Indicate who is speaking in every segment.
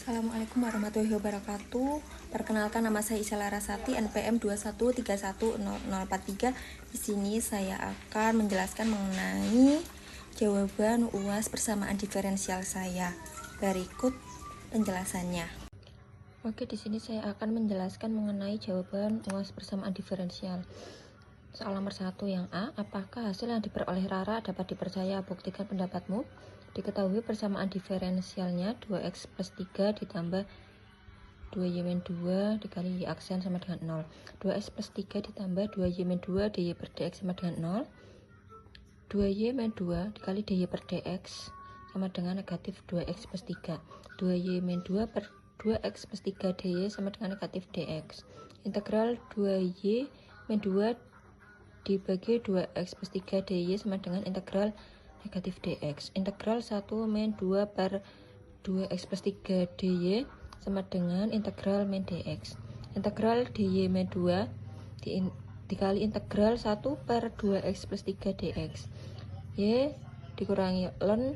Speaker 1: Assalamualaikum warahmatullahi wabarakatuh. Perkenalkan, nama saya Isya Larasati, NPM 213100043. Di sini saya akan menjelaskan mengenai jawaban UAS persamaan diferensial saya. Berikut penjelasannya. Oke, di sini saya akan menjelaskan mengenai jawaban UAS persamaan diferensial. Soal nomor 1 yang A, apakah hasil yang diperoleh Rara dapat dipercaya? Buktikan pendapatmu. Diketahui persamaan diferensialnya 2x plus 3 ditambah 2y-2 dikali y aksen sama dengan 0. 2x plus 3 ditambah 2y-2 dy per dx sama dengan 0. 2y-2 dikali dy per dx sama dengan negatif 2x plus 3. 2y-2 per 2x plus 3 dy sama dengan negatif dx. Integral 2y-2 dibagi 2x plus 3 dy sama dengan integral negatif dx. Integral 1-2 per 2x plus 3 dy sama dengan integral min dx. Integral dy-2 dikali integral 1 per 2x plus 3 dx. Y dikurangi ln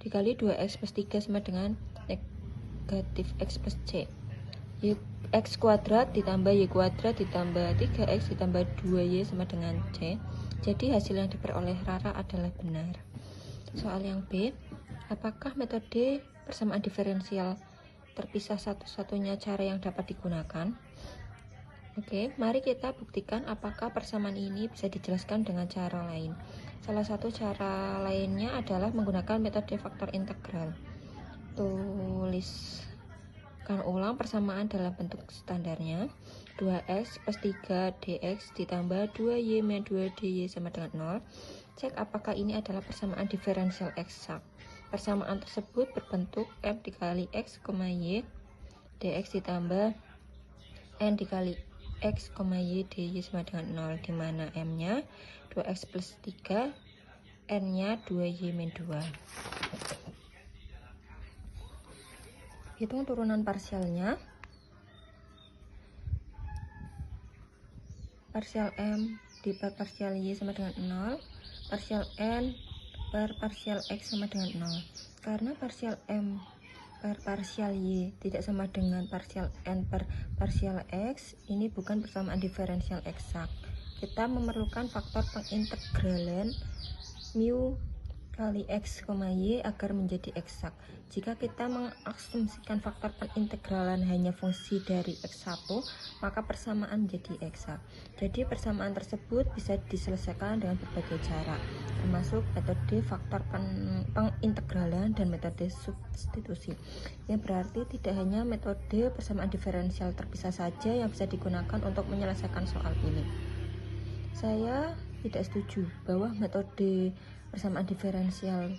Speaker 1: dikali 2x plus 3 sama dengan negatif x plus c. Y x kuadrat ditambah y kuadrat ditambah 3x ditambah 2y sama dengan c. Jadi hasil yang diperoleh Rara adalah benar. Soal yang B, apakah metode persamaan diferensial terpisah satu-satunya cara yang dapat digunakan? Oke, mari kita buktikan apakah persamaan ini bisa dijelaskan dengan cara lain. Salah satu cara lainnya adalah menggunakan metode faktor integral. Tuliskan ulang persamaan dalam bentuk standarnya. 2x plus 3 dx ditambah 2y-2 dy sama dengan 0. Cek apakah ini adalah persamaan diferensial eksak. Persamaan tersebut berbentuk m dikali x, y dx ditambah n dikali x, y dy sama dengan 0, di mana m-nya 2x plus 3, n-nya 2y-2. Hitung turunan parsialnya. Parsial m per parsial y sama dengan 0. Parsial n per parsial x sama dengan 0. Karena parsial m per parsial y tidak sama dengan parsial n per parsial x, ini bukan persamaan diferensial eksak. Kita memerlukan faktor pengintegralan mu kali x, y agar menjadi eksak. Jika kita mengasumsikan faktor pengintegralan hanya fungsi dari x1, maka persamaan menjadi eksak. Jadi persamaan tersebut bisa diselesaikan dengan berbagai cara, termasuk metode faktor pengintegralan dan metode substitusi. Yang berarti tidak hanya metode persamaan diferensial terpisah saja yang bisa digunakan untuk menyelesaikan soal ini. Saya tidak setuju bahwa metode persamaan diferensial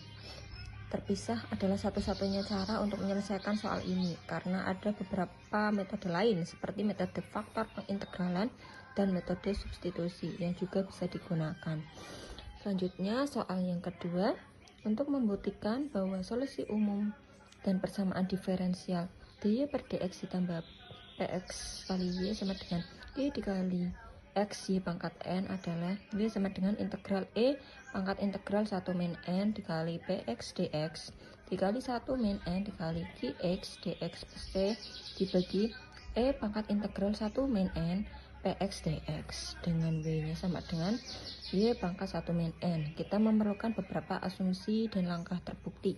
Speaker 1: terpisah adalah satu-satunya cara untuk menyelesaikan soal ini, karena ada beberapa metode lain seperti metode faktor pengintegralan dan metode substitusi yang juga bisa digunakan. Selanjutnya soal yang kedua, untuk membuktikan bahwa solusi umum dan persamaan diferensial dy per dx ditambah px kali y sama dengan y dikali x y pangkat n adalah y sama dengan integral e pangkat integral 1 min n dikali px dx dikali 1 min n dikali qx dx plus c dibagi e pangkat integral 1 min n px dx dengan w nya sama dengan y pangkat 1 min n. Kita memerlukan beberapa asumsi dan langkah terbukti.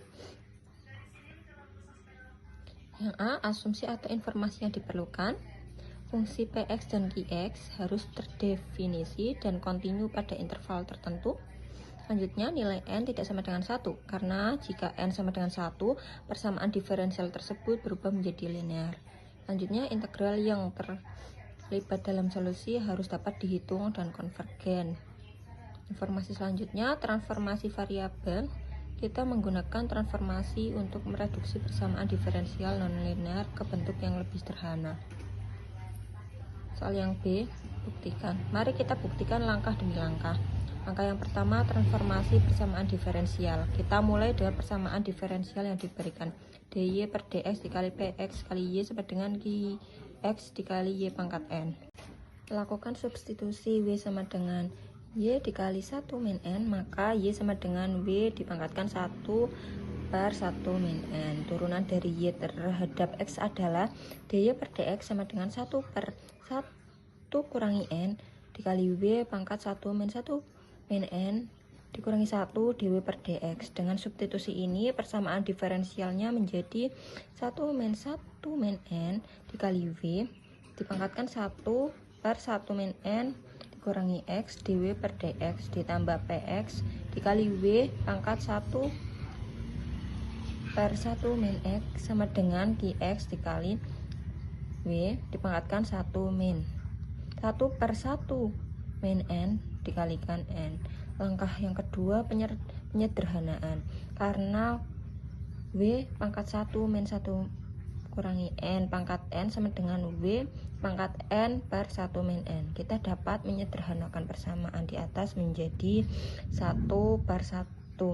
Speaker 1: Yang A, asumsi atau informasi yang diperlukan. Fungsi px dan qx harus terdefinisi dan kontinu pada interval tertentu. Selanjutnya, nilai n tidak sama dengan 1, karena jika n sama dengan 1, persamaan diferensial tersebut berubah menjadi linear. Selanjutnya, integral yang terlibat dalam solusi harus dapat dihitung dan konvergen. Informasi selanjutnya, transformasi variabel. Kita menggunakan transformasi untuk mereduksi persamaan diferensial nonlinear ke bentuk yang lebih sederhana. Soal yang B, buktikan. Mari kita buktikan langkah demi langkah. Langkah yang pertama, transformasi persamaan diferensial. Kita mulai dengan persamaan diferensial yang diberikan. dy per dx dikali px kali y sama dengan qx dikali y pangkat n. Lakukan substitusi w sama dengan y dikali 1 min n, maka y sama dengan w dipangkatkan 1 per 1 min N. Turunan dari Y terhadap X adalah dy per dx sama dengan 1 per 1 kurangi N dikali W pangkat 1 min 1 min N dikurangi 1 dw per dx. Dengan substitusi ini persamaan diferensialnya menjadi 1 min 1 min N dikali W dipangkatkan 1 per 1 min N dikurangi X dw per dx ditambah px dikali W pangkat 1 per 1 min X sama dengan Qx dikali W dipangkatkan 1 min 1 per 1 min N dikalikan N. Langkah yang kedua penyederhanaan. Karena W pangkat 1 min 1 kurangi N pangkat N sama dengan W pangkat N per 1 min N. Kita dapat menyederhanakan persamaan di atas menjadi 1 per 1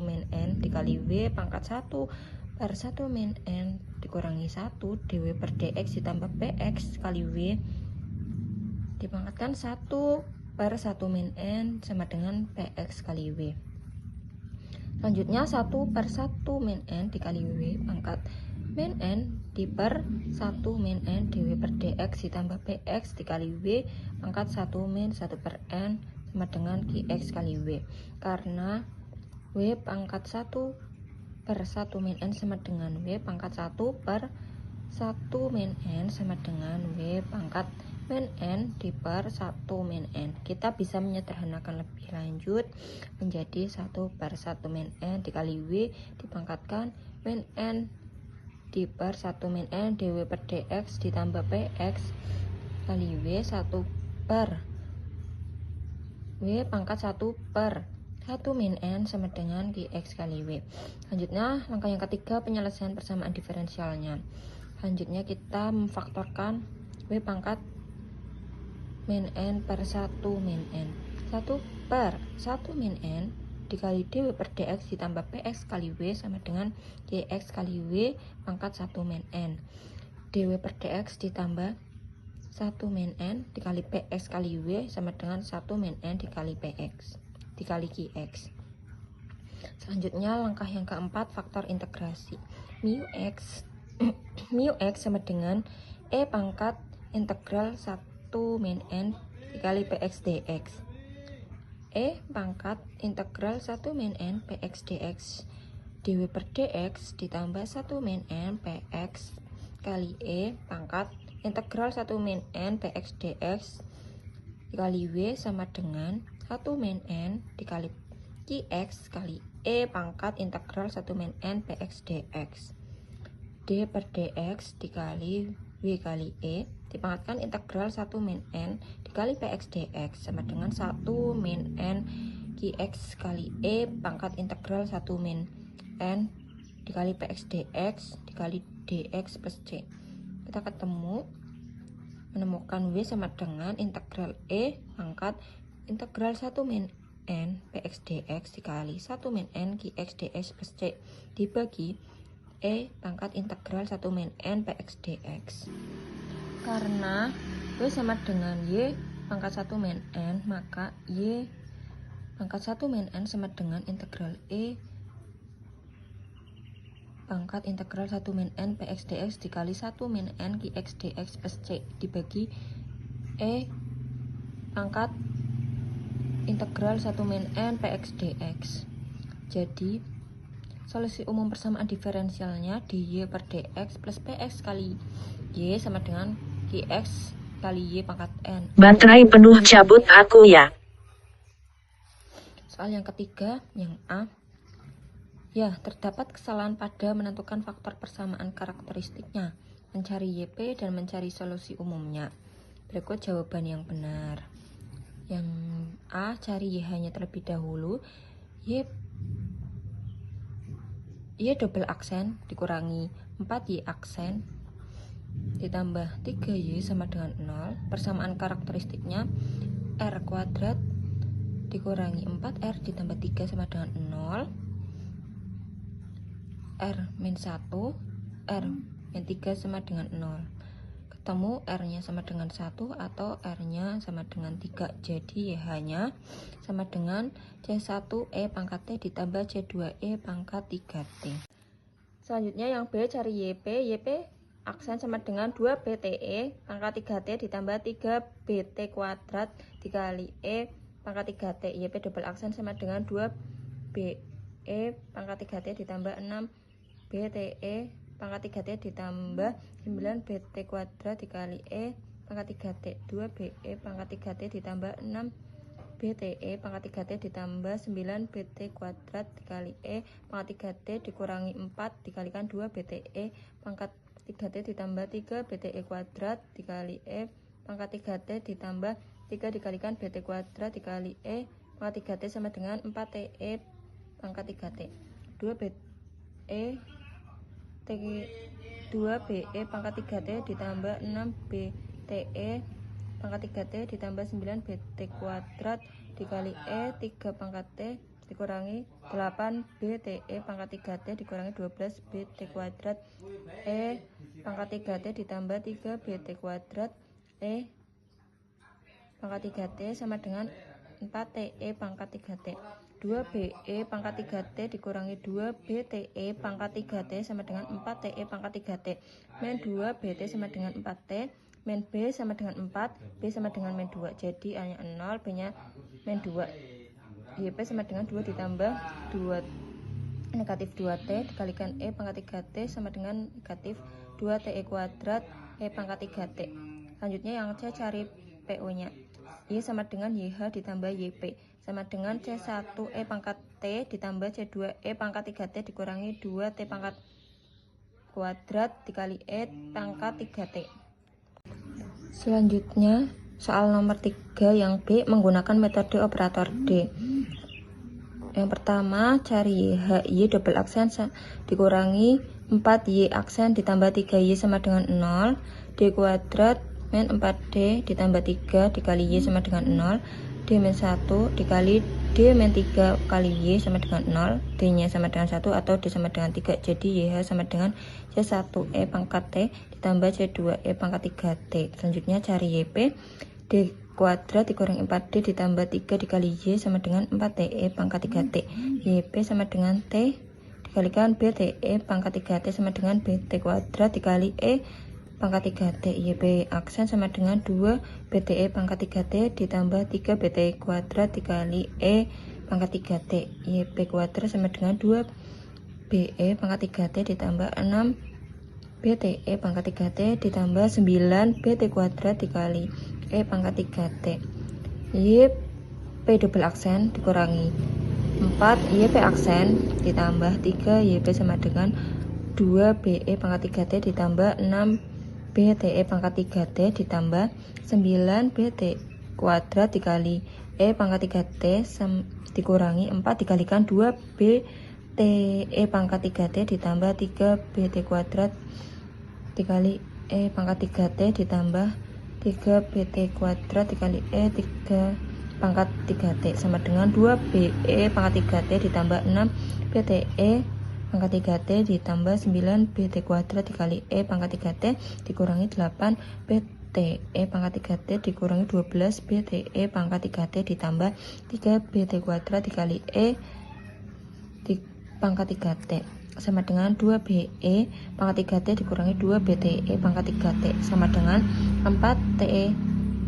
Speaker 1: min N dikali W pangkat 1 per 1 min N dikurangi 1 dw per dx ditambah px kali W dipangkatkan 1 per 1 min N sama dengan px kali W. Selanjutnya 1 per 1 min N dikali W pangkat min N di per 1 min N dw per dx ditambah px dikali W pangkat 1 min 1 per N sama dengan Qx kali W. Karena W pangkat 1 per 1 min N sama dengan W pangkat 1 per 1 min N sama dengan W pangkat min N di per 1 min N. Kita bisa menyederhanakan lebih lanjut menjadi 1 per 1 min N dikali W dipangkatkan min N di per 1 min N dw per dx ditambah px kali W 1 per W pangkat 1 per 1 min N sama dengan Qx kali W. Selanjutnya langkah yang ketiga penyelesaian persamaan diferensialnya. Selanjutnya kita memfaktorkan W pangkat min N per 1 min N. 1 per 1 min N dikali dw per dx ditambah px kali W sama dengan Qx kali W pangkat 1 min N. dw per dx ditambah 1 min N dikali px kali W sama dengan 1 min N dikali px dikali Qx. Selanjutnya langkah yang keempat faktor integrasi. Mu x mu x sama dengan E pangkat integral 1 min N dikali px dx. E pangkat integral 1 min N px dx dw per dx ditambah 1 min N px kali E pangkat integral 1 min N px dx dikali W sama dengan 1 min N dikali Qx kali E pangkat integral 1 min N px dx. D per dx dikali W kali E dipangkatkan integral 1 min N dikali px dx sama dengan 1 min N Qx kali E pangkat integral 1 min N dikali px dx dikali dx plus C. Kita menemukan W sama dengan integral E pangkat integral 1 min N px dx dikali 1 min N Qx dx plus C dibagi E pangkat integral 1 min N px dx. Karena W sama dengan Y pangkat 1 min N, maka Y pangkat 1 min N sama dengan integral E pangkat integral 1 min N px dx dikali 1 min N Qx dx plus C dibagi E pangkat integral 1 min N px dx. Jadi solusi umum persamaan diferensialnya dy per dx plus px kali y sama dengan Qx kali y pangkat N.
Speaker 2: Baterai penuh, cabut aku ya.
Speaker 1: Soal yang ketiga, yang A. Ya, terdapat kesalahan pada menentukan faktor persamaan karakteristiknya, mencari YP dan mencari solusi umumnya. Berikut jawaban yang benar. Yang A, cari YH-nya terlebih dahulu. Y double aksen dikurangi 4Y aksen ditambah 3Y sama dengan 0. Persamaan karakteristiknya R kuadrat dikurangi 4R ditambah 3 sama dengan 0. R min 1, R min 3 sama dengan 0. Ketemu R-nya sama dengan 1 atau R-nya sama dengan 3. Jadi YH-nya sama dengan C1E pangkat T ditambah C2E pangkat 3T. Selanjutnya yang B, cari YP. YP aksen sama dengan 2 BTE pangkat 3T ditambah 3 BT kuadrat dikali E pangkat 3T. YP double aksen sama dengan 2 BE pangkat 3T ditambah 6 BTE pangkat 3T ditambah 9 BT kuadrat dikali E pangkat 3T. 2 BE pangkat 3T ditambah 6 BTE pangkat 3T ditambah 9 BT kuadrat dikali E pangkat 3T dikurangi 4 dikalikan 2 BTE pangkat 3T ditambah 3 BTE kuadrat dikali E pangkat 3T ditambah 3 dikalikan BT kuadrat dikali E pangkat 3T sama dengan 4TE pangkat 3T. 2 BE pangkat 3T ditambah 6 BTE pangkat 3T ditambah 9 BT kuadrat dikali E 3 pangkat T dikurangi 8 BTE pangkat 3T dikurangi 12 BT kuadrat E pangkat 3T ditambah 3 BT kuadrat E pangkat 3T sama dengan 4TE pangkat 3T. 2 BE pangkat 3T dikurangi 2 BTE pangkat 3T sama dengan 4TE pangkat 3T. Min 2 BT sama dengan 4T. Min B sama dengan 4, B sama dengan min 2. Jadi A nya 0, B nya min 2. YP sama dengan 2 ditambah 2 negatif 2T dikalikan E pangkat 3T sama dengan negatif 2TE kuadrat E pangkat 3T. Selanjutnya yang C, cari PO nya. Y sama dengan YH ditambah YP sama dengan C1E pangkat T ditambah C2E pangkat 3T dikurangi 2T pangkat kuadrat dikali E pangkat 3T. Selanjutnya soal nomor 3 yang B menggunakan metode operator D. Yang pertama, cari Y double aksen dikurangi 4Y aksen ditambah 3Y sama dengan 0. D kuadrat min 4D ditambah 3 dikali Y sama dengan 0. D min 1 dikali D min 3 kali Y sama dengan 0. D nya sama dengan 1 atau D sama dengan 3. Jadi YH sama dengan C1E pangkat T ditambah C2E pangkat 3T. Selanjutnya cari YP. D kuadrat dikurangi 4D ditambah 3 dikali Y sama dengan 4TE pangkat 3T. YP sama dengan T dikalikan BTE pangkat 3T sama dengan BT kuadrat dikali E pangkat 3T. YP aksen sama dengan 2 BTE pangkat 3T ditambah 3 BT kuadrat dikali E pangkat 3T. YP kuadrat sama dengan 2 BE pangkat 3T ditambah 6 BTE pangkat 3T ditambah 9 BT kuadrat dikali E pangkat 3T. YP double aksen dikurangi 4 YP aksen ditambah 3 YP sama dengan 2 BE pangkat 3T ditambah 6 BTE pangkat 3T ditambah 9 BT kuadrat dikali E pangkat 3T dikurangi 4 dikalikan 2 BTE pangkat 3T ditambah 3 BT kuadrat dikali E pangkat 3T ditambah 3 BT kuadrat dikali E 3 pangkat 3T sama dengan 2 BE pangkat 3T ditambah 6 BTE pangkat 3T ditambah 9 BT kuadrat dikali E pangkat 3T dikurangi 8 BTE pangkat 3T dikurangi 12 BTE pangkat 3T ditambah 3 BT kuadrat dikali E pangkat 3T sama dengan 2 BE pangkat 3T dikurangi 2 BTE pangkat 3T sama dengan 4 TE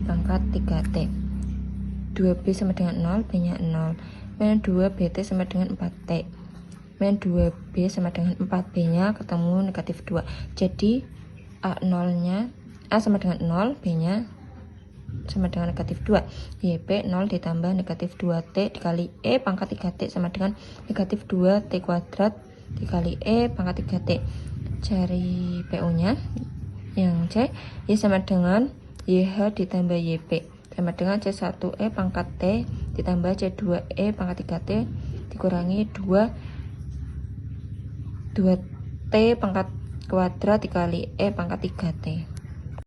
Speaker 1: pangkat 3T. 2B sama dengan 0, B nya 0. Min 2 BT sama dengan 4T. Min 2B sama dengan 4, B nya ketemu negatif 2. Jadi A0 nya A sama dengan 0, B nya sama dengan negatif 2. YP 0 ditambah negatif 2T dikali E pangkat 3T sama dengan negatif 2T kuadrat dikali E pangkat 3T. Cari PO nya. Yang C, Y sama dengan YH ditambah YP sama dengan C1E pangkat T ditambah C2E pangkat 3T dikurangi 2T pangkat kuadrat dikali E pangkat 3T.